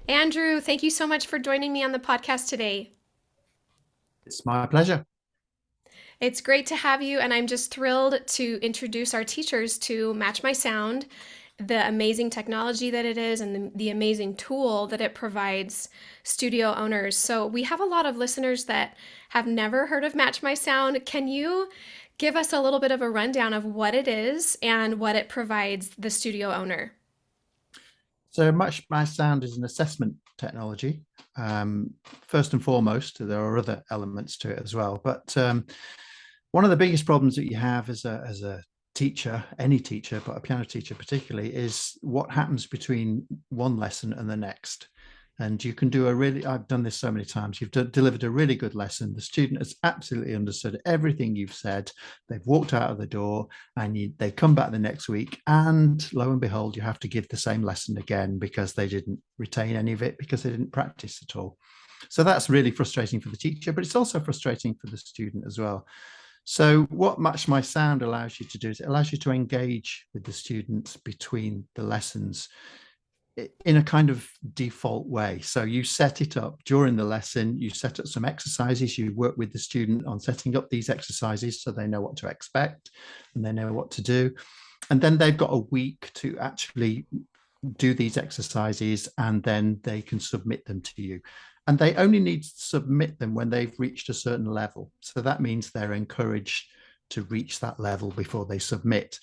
Andrew, thank you so much for joining me on the podcast today. It's my pleasure. It's great to have you, and I'm just thrilled to introduce our teachers to MatchMySound, the amazing technology that it is, and the amazing tool that it provides studio owners. So, we have a lot of listeners that have never heard of MatchMySound. Can you give us a little bit of a rundown of what it is and what it provides the studio owner? So MatchMySound is an assessment technology. First and foremost, there are other elements to it as well. But one of the biggest problems that you have as a teacher, any teacher, but a piano teacher particularly, is what happens between one lesson and the next. And you can do a really, I've done this so many times. Delivered a really good lesson. The student has absolutely understood everything you've said. They've walked out of the door and they come back the next week. And lo and behold, you have to give the same lesson again because they didn't retain any of it because they didn't practice at all. So that's really frustrating for the teacher, but it's also frustrating for the student as well. So what Match My Sound allows you to do is it allows you to engage with the students between the lessons in a kind of default way. So you set it up during the lesson, you set up some exercises, you work with the student on setting up these exercises so they know what to expect and they know what to do. And then they've got a week to actually do these exercises and then they can submit them to you. And they only need to submit them when they've reached a certain level. So that means they're encouraged to reach that level before they submit.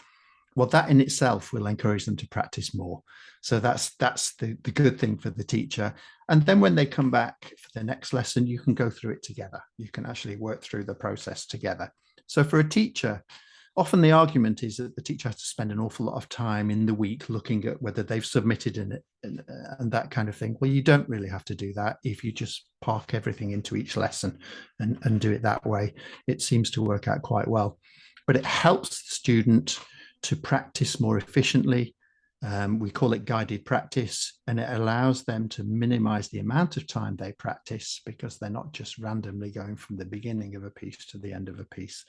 Well, that in itself will encourage them to practice more. So that's the good thing for the teacher. And then when they come back for the next lesson, you can go through it together. You can actually work through the process together. So for a teacher, often the argument is that the teacher has to spend an awful lot of time in the week looking at whether they've submitted in it and that kind of thing. Well, you don't really have to do that if you just park everything into each lesson and do it that way. It seems to work out quite well. But it helps the student to practice more efficiently. We call it guided practice, and it allows them to minimize the amount of time they practice because they're not just randomly going from the beginning of a piece to the end of a piece.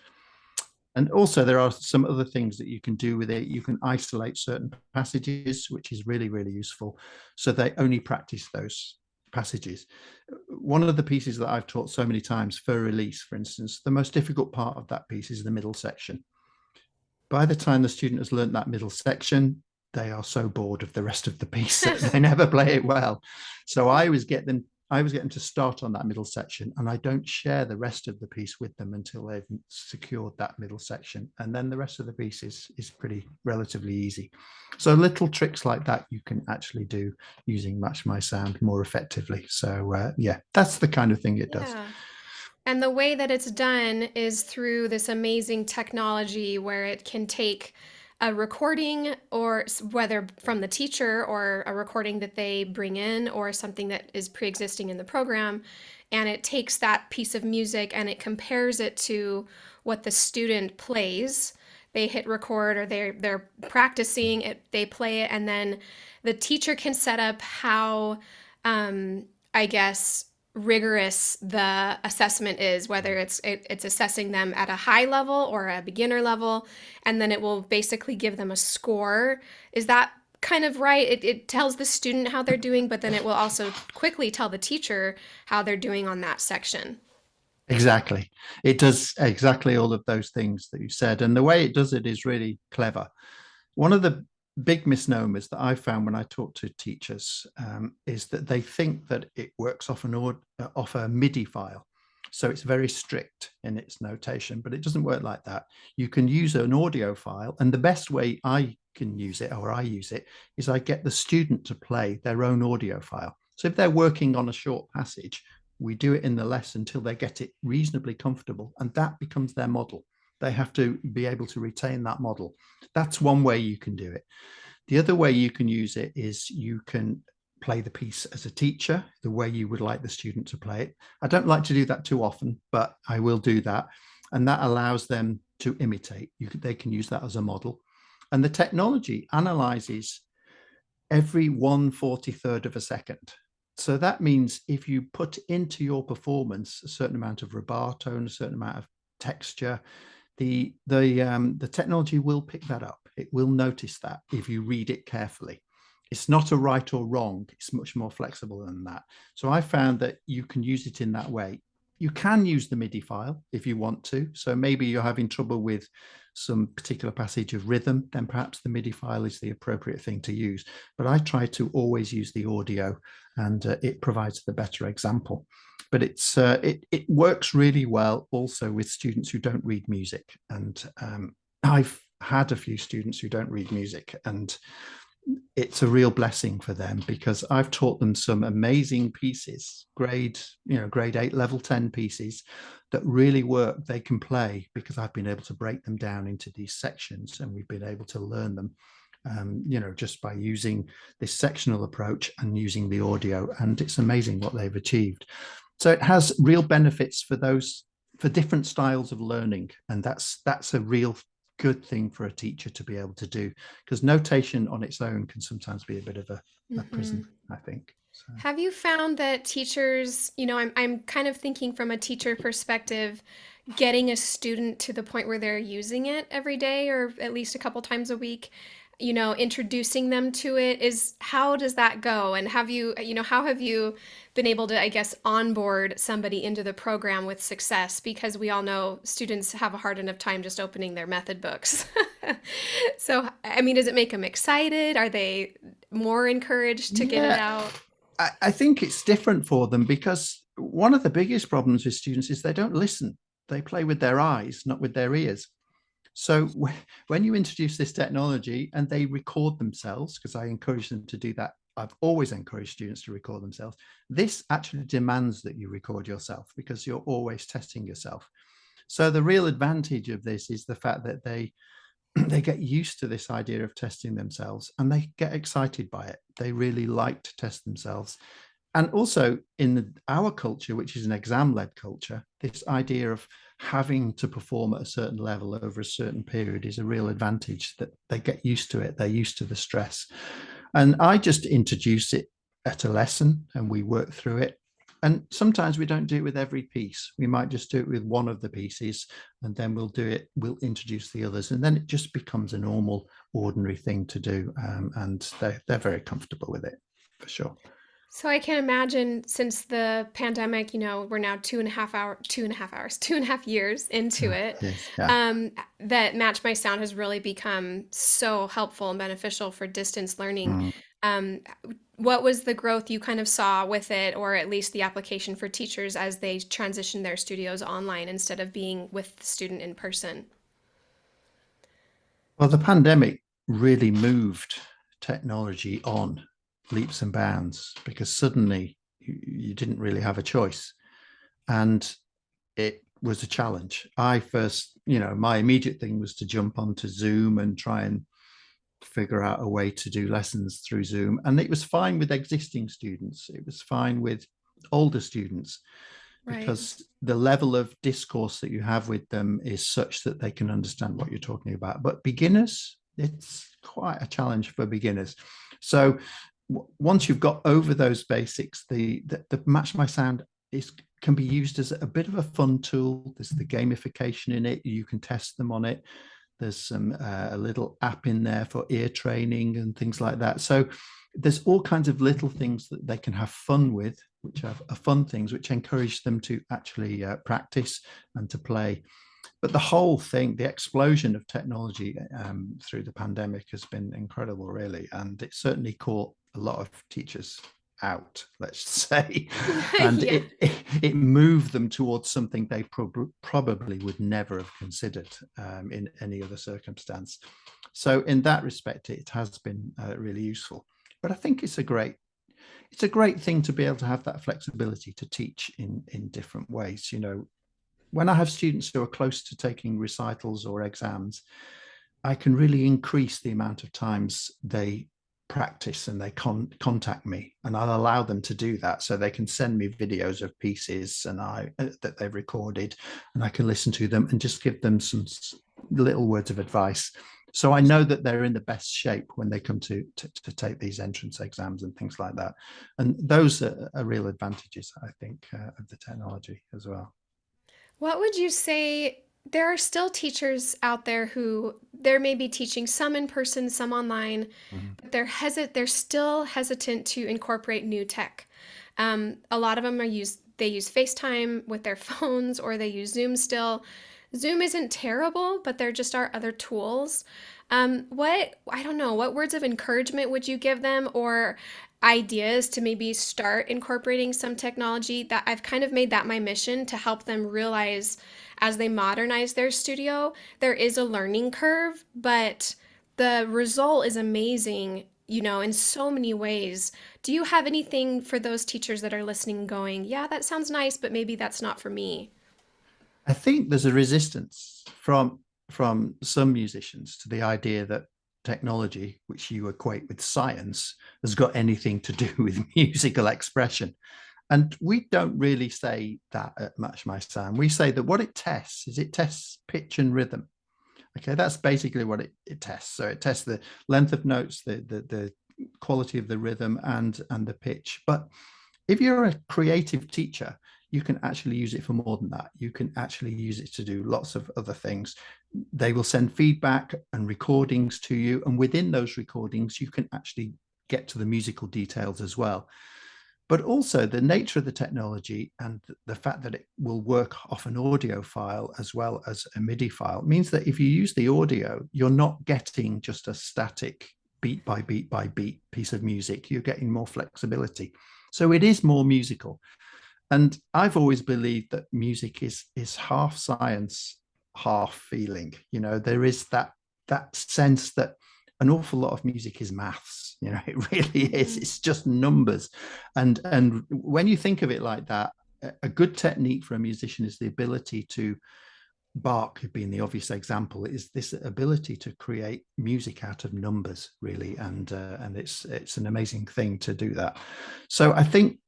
And also, there are some other things that you can do with it. You can isolate certain passages, which is really, really useful. So they only practice those passages. One of the pieces that I've taught so many times for release, for instance, the most difficult part of that piece is the middle section. By the time the student has learned that middle section, they are so bored of the rest of the piece that they never play it well. So I always get them to start on that middle section, and I don't share the rest of the piece with them until they've secured that middle section. And then the rest of the piece is pretty relatively easy. So little tricks like that you can actually do using Match My Sound more effectively. So yeah, that's the kind of thing it does. Yeah. And the way that it's done is through this amazing technology where it can take a recording, or whether from the teacher or a recording that they bring in or something that is pre-existing in the program, and it takes that piece of music and it compares it to what the student plays. They hit record, or they're practicing it, they play it, and then the teacher can set up how, I guess, rigorous the assessment is, whether it's assessing them at a high level or a beginner level, and then it will basically give them a score. Is that kind of right? It tells the student how they're doing, but then it will also quickly tell the teacher how they're doing on that section. Exactly. It does exactly all of those things that you said. And the way it does it is really clever. One of the big misnomers that I found when I talk to teachers is that they think that it works off a MIDI file. So it's very strict in its notation, but it doesn't work like that. You can use an audio file. And the best way I can use it, or I use it, is I get the student to play their own audio file. So if they're working on a short passage, we do it in the lesson until they get it reasonably comfortable, and that becomes their model. They have to be able to retain that model. That's one way you can do it. The other way you can use it is you can play the piece as a teacher, the way you would like the student to play it. I don't like to do that too often, but I will do that. And that allows them to imitate. They can use that as a model. And the technology analyzes every 1/43rd of a second. So that means if you put into your performance a certain amount of rubato and a certain amount of texture, the technology will pick that up. It will notice that if you read it carefully. it's not a right or wrong. It's much more flexible than that. So I found that you can use it in that way. You can use the MIDI file if you want to. So maybe you're having trouble with some particular passage of rhythm, then perhaps the MIDI file is the appropriate thing to use. But I try to always use the audio, and it provides the better example. But it works really well also with students who don't read music. And I've had a few students who don't read music, and it's a real blessing for them because I've taught them some amazing pieces, grade 8, level 10 pieces that really work. They can play because I've been able to break them down into these sections, and we've been able to learn them, just by using this sectional approach and using the audio. And it's amazing what they've achieved. So it has real benefits for different styles of learning, and that's a real good thing for a teacher to be able to do, because notation on its own can sometimes be a bit of a Hmm. prison, I think. So. Have you found that teachers, I'm kind of thinking from a teacher perspective, getting a student to the point where they're using it every day or at least a couple times a week, introducing them to it is how does that go? And how have you been able to, I guess, onboard somebody into the program with success? Because we all know students have a hard enough time just opening their method books. So, I mean, does it make them excited? Are they more encouraged to get it Yeah, out? I think it's different for them because one of the biggest problems with students is they don't listen. They play with their eyes, not with their ears. So when you introduce this technology and they record themselves, because I encourage them to do that, I've always encouraged students to record themselves. This actually demands that you record yourself because you're always testing yourself. So the real advantage of this is the fact that they get used to this idea of testing themselves and they get excited by it. They really like to test themselves. And also our culture, which is an exam-led culture, this idea of having to perform at a certain level over a certain period is a real advantage, that they get used to it. They're used to the stress. And I just introduce it at a lesson and we work through it. And sometimes we don't do it with every piece. We might just do it with one of the pieces, and then we'll introduce the others. And then it just becomes a normal, ordinary thing to do. And they're very comfortable with it, for sure. So I can imagine since the pandemic, we're now 2.5 years into it, Yes, yeah. um, that Match My Sound has really become so helpful and beneficial for distance learning. Mm. Um, what was the growth you kind of saw with it, or at least the application for teachers as they transition their studios online instead of being with the student in person? Well, the pandemic really moved technology on leaps and bounds because suddenly you didn't really have a choice. And it was a challenge. I first, my immediate thing was to jump onto Zoom and try and figure out a way to do lessons through Zoom. And it was fine with existing students, it was fine with older students Right. because the level of discourse that you have with them is such that they can understand what you're talking about. But beginners, it's quite a challenge for beginners. So once you've got over those basics, the Match My Sound can be used as a bit of a fun tool. There's the gamification in it. You can test them on it. There's some a little app in there for ear training and things like that. So there's all kinds of little things that they can have fun with, which are fun things, which encourage them to actually practice and to play. But the whole thing, the explosion of technology through the pandemic has been incredible, really. And it certainly caught a lot of teachers out, let's say, and Yeah. it moved them towards something they probably would never have considered in any other circumstance. So in that respect, it has been really useful. But I think it's a great thing to be able to have that flexibility to teach in different ways. When I have students who are close to taking recitals or exams, I can really increase the amount of times they practice and they contact me, and I'll allow them to do that. So they can send me videos of pieces and that they've recorded, and I can listen to them and just give them some little words of advice. So I know that they're in the best shape when they come to take these entrance exams and things like that. And those are real advantages, I think, of the technology as well. What would you say? There are still teachers out there who there may be teaching some in person, some online, Mhm. but they're still hesitant to incorporate new tech. A lot of them they use FaceTime with their phones or they use Zoom still. Zoom isn't terrible, but there just are other tools. What I don't know, what words of encouragement would you give them or ideas to maybe start incorporating some technology? That I've kind of made that my mission to help them realize as they modernize their studio, there is a learning curve, but the result is amazing, in so many ways. Do you have anything for those teachers that are listening going, yeah, that sounds nice, but maybe that's not for me? I think there's a resistance from some musicians to the idea that technology, which you equate with science, has got anything to do with musical expression. And we don't really say that at Match My Sound. We say that what it tests is it tests pitch and rhythm. Okay, that's basically what it tests. So it tests the length of notes, the quality of the rhythm, and the pitch. But if you're a creative teacher, you can actually use it for more than that. You can actually use it to do lots of other things. They will send feedback and recordings to you, and within those recordings, you can actually get to the musical details as well. But also the nature of the technology and the fact that it will work off an audio file as well as a MIDI file means that if you use the audio, you're not getting just a static beat by beat by beat piece of music. You're getting more flexibility. So it is more musical. And I've always believed that music is half science, half feeling. There is that sense that an awful lot of music is maths. It really is. Mm-hmm. It's just numbers. And when you think of it like that, a good technique for a musician is the ability to Bach being the obvious example, is this ability to create music out of numbers, really, and it's an amazing thing to do that. So I think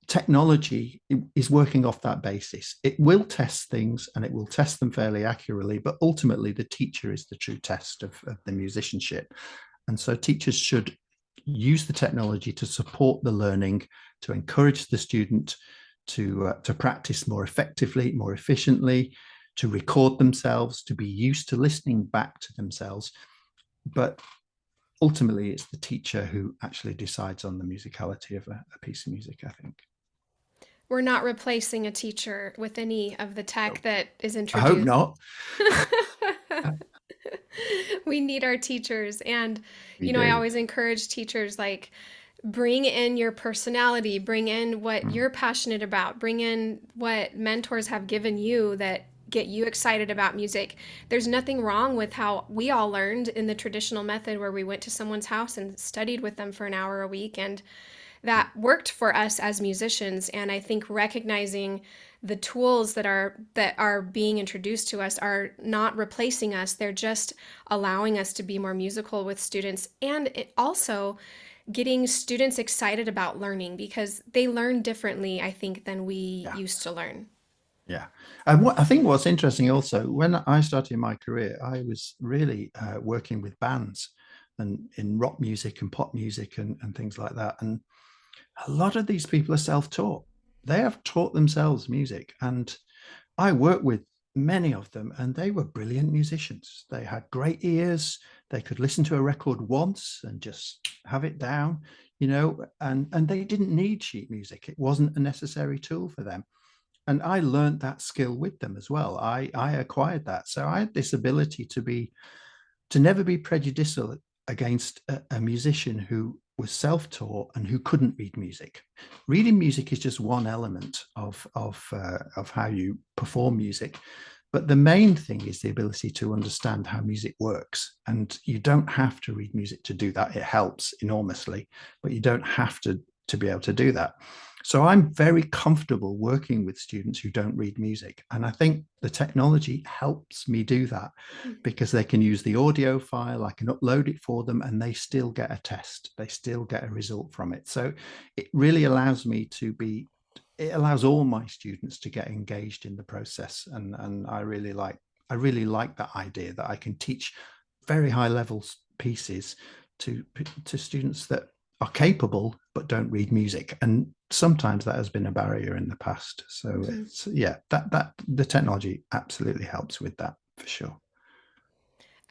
technology is working off that basis. It will test things and it will test them fairly accurately, but ultimately the teacher is the true test of the musicianship. And so teachers should use the technology to support the learning, to encourage the student to practice more effectively, more efficiently, to record themselves, to be used to listening back to themselves. But ultimately, it's the teacher who actually decides on the musicality of a piece of music, I think. We're not replacing a teacher with any of the tech that is I hope introduced. not. We need our teachers. And, We I do. always encourage teachers like, bring in your personality, bring in what Mm. you're passionate about, bring in what mentors have given you that get you excited about music. There's nothing wrong with how we all learned in the traditional method where we went to someone's house and studied with them for an hour a week. And that worked for us as musicians. And I think recognizing the tools that are being introduced to us are not replacing us. They're just allowing us to be more musical with students, and it also getting students excited about learning because they learn differently, I think, than we Yeah. used to learn. Yeah. And what I think what's interesting also, when I started my career, I was really working with bands and in rock music and pop music and things like that. And a lot of these people are self-taught. They have taught themselves music. And I worked with many of them, and they were brilliant musicians. They had great ears. They could listen to a record once and just have it down, and they didn't need sheet music. It wasn't a necessary tool for them. And I learned that skill with them as well. I acquired that. So I had this ability to never be prejudicial against a musician who was self-taught and who couldn't read music. Reading music is just one element of how you perform music, but the main thing is the ability to understand how music works. And you don't have to read music to do that. It helps enormously, but you don't have to be able to do that. So I'm very comfortable working with students who don't read music. And I think the technology helps me do that because they can use the audio file, I can upload it for them, and they still get a test. They still get a result from it. So it really allows me to be, it allows all my students to get engaged in the process. And I really like that idea that I can teach very high level pieces to students that are capable but don't read music. And sometimes that has been a barrier in the past. So Mhm. it's, yeah, that the technology absolutely helps with that for sure.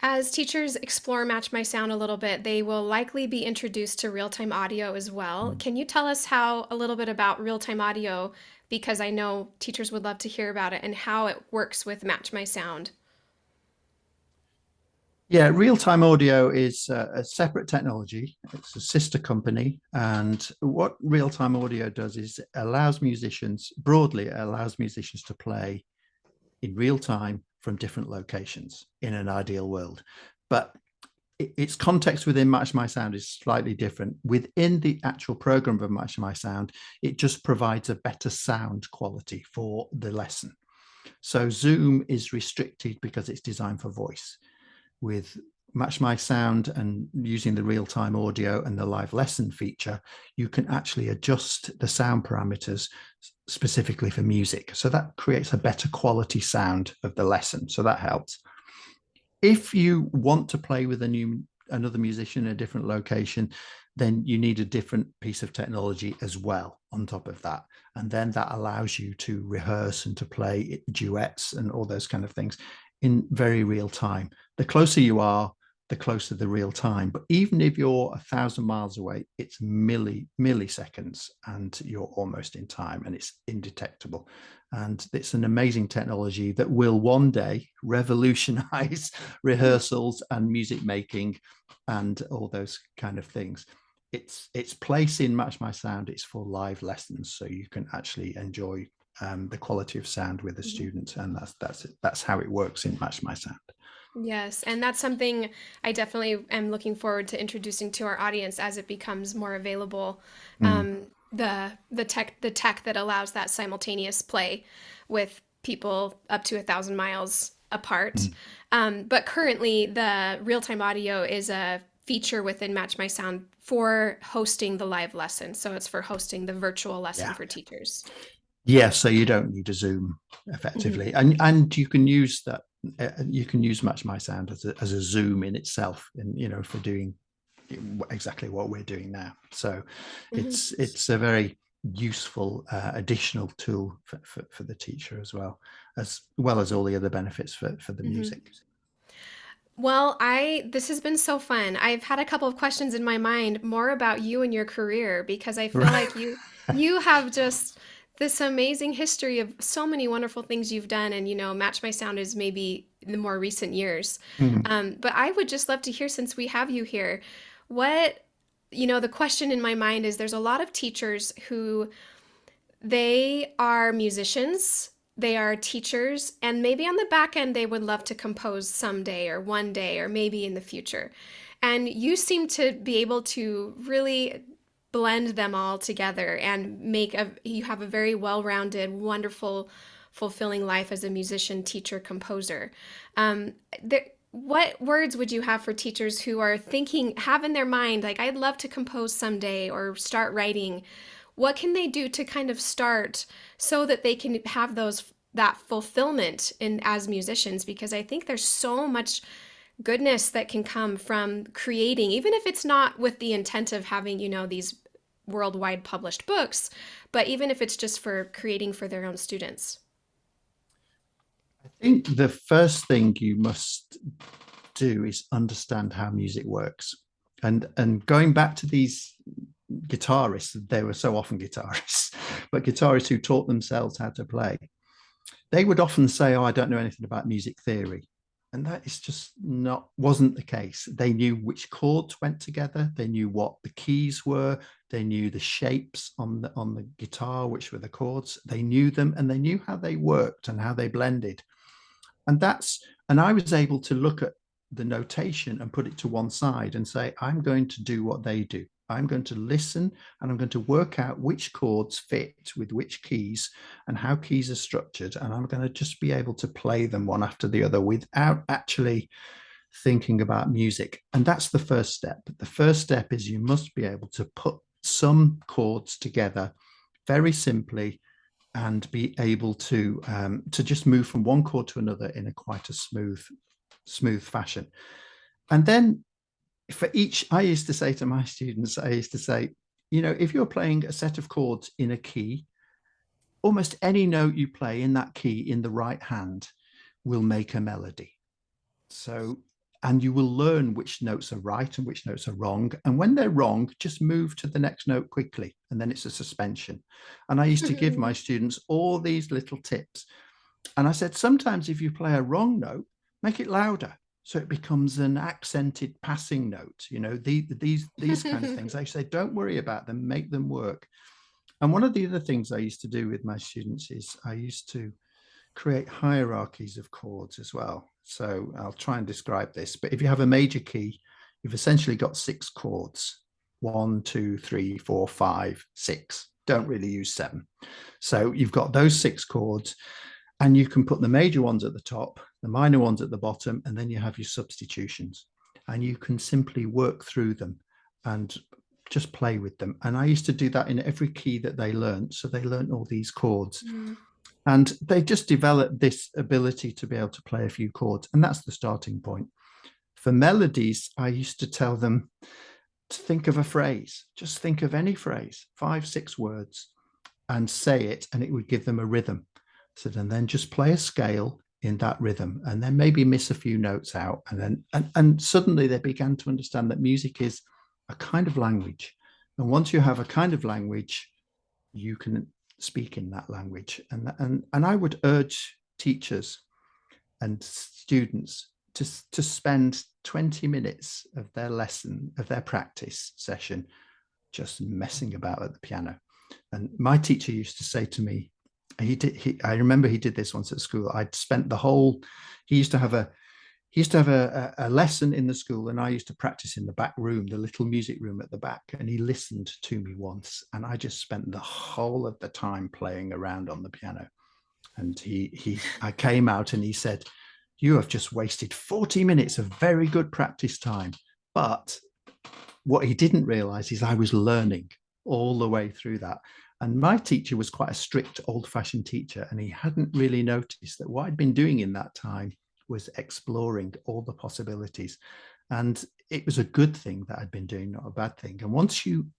As teachers explore Match My Sound a little bit, they will likely be introduced to real-time audio as well. Mm. Can you tell us how a little bit about real-time audio? Because I know teachers would love to hear about it and how it works with Match My Sound. Yeah, real-time audio is a separate technology. It's a sister company, and what real-time audio does is it allows musicians, broadly, it allows musicians to play in real time from different locations in an ideal world. But its context within Match My Sound is slightly different. Within the actual program of Match My Sound, it just provides a better sound quality for the lesson. So Zoom is restricted because it's designed for voice. With Match My Sound and using the real-time audio and the live lesson feature, you can actually adjust the sound parameters specifically for music. So that creates a better quality sound of the lesson. So that helps. If you want to play with another musician in a different location, then you need a different piece of technology as well on top of that. And then that allows you to rehearse and to play duets and all those kind of things in very real time. The closer you are, the closer the real time. But even if you're 1,000 miles away, it's milliseconds and you're almost in time and it's indetectable. And it's an amazing technology that will one day revolutionize rehearsals and music making and all those kind of things. Its place in Match My Sound is for live lessons, so you can actually enjoy the quality of sound with the Mhm. students, and that's how it works in Match My Sound. Yes, and that's something I definitely am looking forward to introducing to our audience as it becomes more available. Mm, The tech that allows that simultaneous play with people up to 1,000 miles apart. mm. But currently, the real-time audio is a feature within Match My Sound for hosting the live lesson. So it's for hosting the virtual lesson Yeah, for teachers. yeah. So you don't need a Zoom Mhm. effectively, and you can use that. You can use Match My Sound as a Zoom in itself, and for doing exactly what we're doing now. So Mhm. it's a very useful additional tool for the teacher as well as all the other benefits for the Mhm. music. Well, I this has been so fun. I've had a couple of questions in my mind more about you and your career because I feel Right. like you have just this amazing history of so many wonderful things you've done, and Match My Sound is maybe in the more recent years. Mm. But I would just love to hear, since we have you here, what the question in my mind is: there's a lot of teachers who they are musicians, they are teachers, and maybe on the back end they would love to compose someday or one day or maybe in the future. And you seem to be able to really blend them all together and you have a very well-rounded, wonderful, fulfilling life as a musician, teacher, composer. What words would you have for teachers who are thinking, have in their mind, like, I'd love to compose someday or start writing? What can they do to kind of start so that they can have that fulfillment in as musicians? Because I think there's so much goodness that can come from creating, even if it's not with the intent of having these worldwide published books, but even if it's just for creating for their own students. I think the first thing you must do is understand how music works. And going back to these guitarists, they were so often guitarists, but guitarists who taught themselves how to play, they would often say, "Oh, I don't know anything about music theory." And that is just not wasn't the case. They knew which chords went together, they knew what the keys were, they knew the shapes on the guitar, which were the chords, they knew them and they knew how they worked and how they blended. And I was able to look at the notation and put it to one side and say, I'm going to do what they do. I'm going to listen and I'm going to work out which chords fit with which keys and how keys are structured. And I'm going to just be able to play them one after the other without actually thinking about music. And that's the first step. The first step is you must be able to put some chords together very simply and be able to just move from one chord to another in a quite a smooth fashion. And then for each, I used to say to my students, I used to say, if you're playing a set of chords in a key, almost any note you play in that key in the right hand will make a melody. So, and you will learn which notes are right and which notes are wrong. And when they're wrong, just move to the next note quickly. And then it's a suspension. And I used to give my students all these little tips. And I said, sometimes if you play a wrong note, make it louder. So it becomes an accented passing note. These kind of things. I say, don't worry about them, make them work. And one of the other things I used to do with my students is I used to create hierarchies of chords as well. So I'll try and describe this. But if you have a major key, you've essentially got 6 chords: 1, 2, 3, 4, 5, 6. Don't really use 7. So you've got those 6 chords, and you can put the major ones at the top, the minor ones at the bottom, and then you have your substitutions. And you can simply work through them and just play with them. And I used to do that in every key that they learned. So they learned all these chords. And they just developed this ability to be able to play a few chords. And that's the starting point. For melodies, I used to tell them to think of a phrase. Just think of any phrase, 5, 6 words, and say it, and it would give them a rhythm. So then just play a scale in that rhythm, and then maybe miss a few notes out. And suddenly they began to understand that music is a kind of language. And once you have a kind of language, you can speak in that language. And I would urge teachers and students to spend 20 minutes of their lesson, of their practice session, just messing about at the piano. And my teacher used to say to me, I remember he did this once at school. I'd spent the whole, he used to have a lesson in the school, and I used to practice in the back room, the little music room at the back. And he listened to me once, and I just spent the whole of the time playing around on the piano. And I came out and he said, "You have just wasted 40 minutes of very good practice time." But what he didn't realize is I was learning all the way through that. And my teacher was quite a strict, old-fashioned teacher, and he hadn't really noticed that what I'd been doing in that time was exploring all the possibilities. And it was a good thing that I'd been doing, not a bad thing. And once you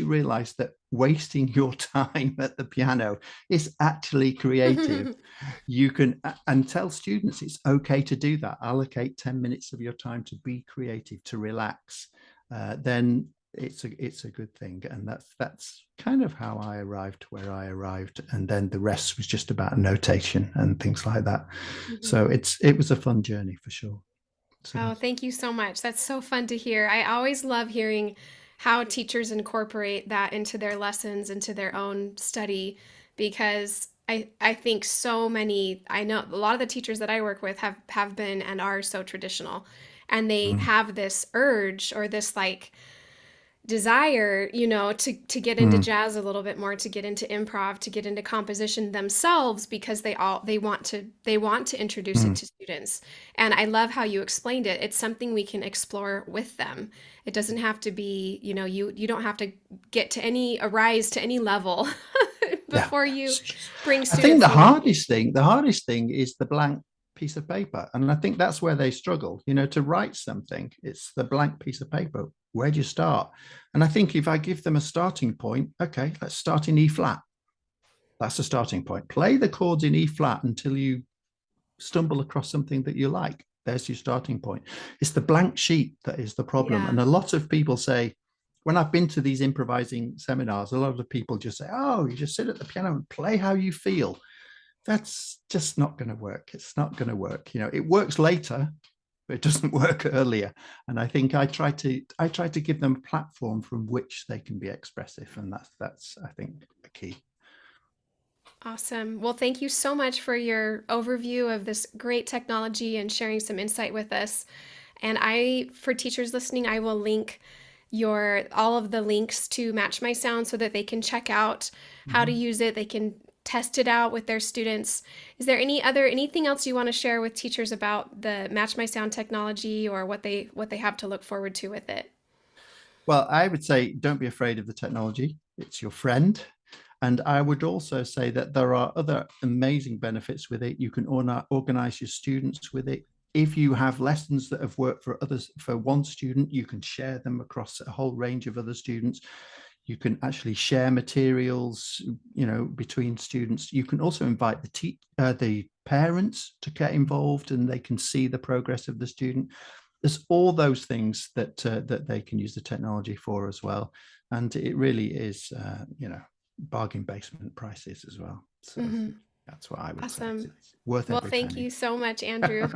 realize that wasting your time at the piano is actually creative, you can, and tell students it's okay to do that. Allocate 10 minutes of your time to be creative, to relax. Then it's a good thing. And that's kind of how I arrived where I arrived. And then the rest was just about notation and things like that. So it was a fun journey for sure. So, Oh, thank you so much. That's so fun to hear. I always love hearing how teachers incorporate that into their lessons, into their own study, because I think so many, I know a lot of the teachers that I work with have been and are so traditional, and they mm, have this urge or this like desire, to get into mm, jazz a little bit more, to get into improv, to get into composition themselves, because they want to introduce it mm. to students. And I love how you explained it. It's something we can explore with them. It doesn't have to be, you don't have to arise to any level Yeah. before you bring I think students along. the hardest thing is the blank piece of paper. And I think that's where they struggle, to write something. It's the blank piece of paper. Where do you start? And I think if I give them a starting point, okay, let's start in E flat. That's a starting point. Play the chords in E flat until you stumble across something that you like. There's your starting point. It's the blank sheet that is the problem. Yeah. And a lot of people say, when I've been to these improvising seminars, a lot of the people just say, "Oh, you just sit at the piano and play how you feel." That's just not going to work. It's not going to work. It works later, but it doesn't work earlier. And I think I try to give them a platform from which they can be expressive, and that's I think a key. Awesome. Well, thank you so much for your overview of this great technology and sharing some insight with us. And for teachers listening, I will link all of the links to Match My Sound so that they can check out how to Mhm. use it. They can test it out with their students. Is there anything else you want to share with teachers about the Match My Sound technology, or what they have to look forward to with it? Well, I would say don't be afraid of the technology. It's your friend. And I would also say that there are other amazing benefits with it. You can organize your students with it. If you have lessons that have worked for one student, you can share them across a whole range of other students. You can actually share materials, between students. You can also invite the parents to get involved, and they can see the progress of the student. There's all those things that they can use the technology for as well, and it really is, bargain basement prices as well. So Hmm. that's what I would say. Awesome. It's worth Well, every thank penny. you so much, Andrew.